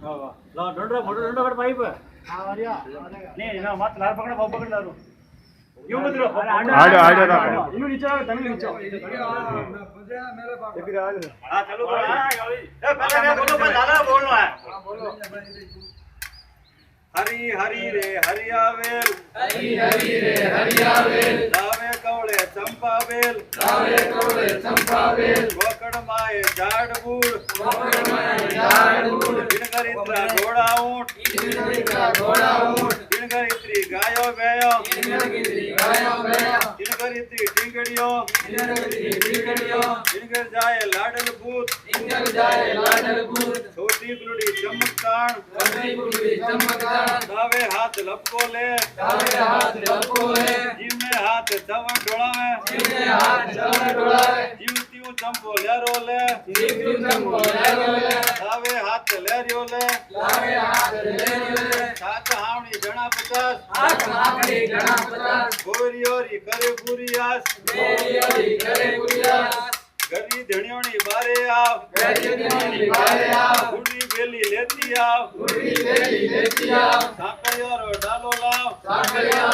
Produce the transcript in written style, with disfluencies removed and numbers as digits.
લો ડોંડરો મોટો ડોંડરો કડ પાઇપ આ વાળ્યા ને એના માત લાર પકડ બહુ પકડ લારું યુ મત રો આડો રાખો એનું નીચે આવે તમે નીચે હા ચાલુ કરો એ પહેલા મે બોલો પણ દાદા બોલનો હે હા બોલો હરી હરી રે હરિયાવેલ હરી હરી રે હરિયાવેલ લાવે કવળે ચંપાવેલ લાવે કોળે ચંપાવેલ ગોકડ માએ ઝાડબૂડ ગોકળમાં ઝાડબૂડ ગિનગરિત્રા ઘોડા ઊંટ ઇન્દ્રિકા ઘોડા ઊંટ ગિનગરિત્રી ગાયો બેયો ઇન્દ્રગિરી ગાયો ગયા ગિનગરિત્રી ટીંગડીઓ ઇન્દ્રગિરી ટીકડીઓ ગિનગર જાય લાડલ ભૂત ઇન્દ્ર જાય લાડલ ભૂત છોટી ગુડી ચમકતાણ વસી ગુડી ચમકદાર દાવે હાથ લપકો લે તાવે હાથ લપકો લે જીવને હાથ ચવણ ઢોળાવે જીવને હાથ ચવણ ડોળાવે જીવતીયું ચંપો લેરો લે જીવતું ચંપો લેરો લે દાવે હાથ લેર્યો લે લાવે હાથ લેરો લે સાત હાવણી ઘણા 50 આઠ આંકડી ઘણા 50 ગોરીઓરી કરે પુરિયાસ ગોરીઓરી કરે ગુરિયાસ ગરી ધણિયોની બારે આવ ગરીબની બારે આવ ગુડી બેલી લેતી આવ ગુડી વેલી લેતી આવ સાંકળિયારો ડાલો લાવ સાંકળિયા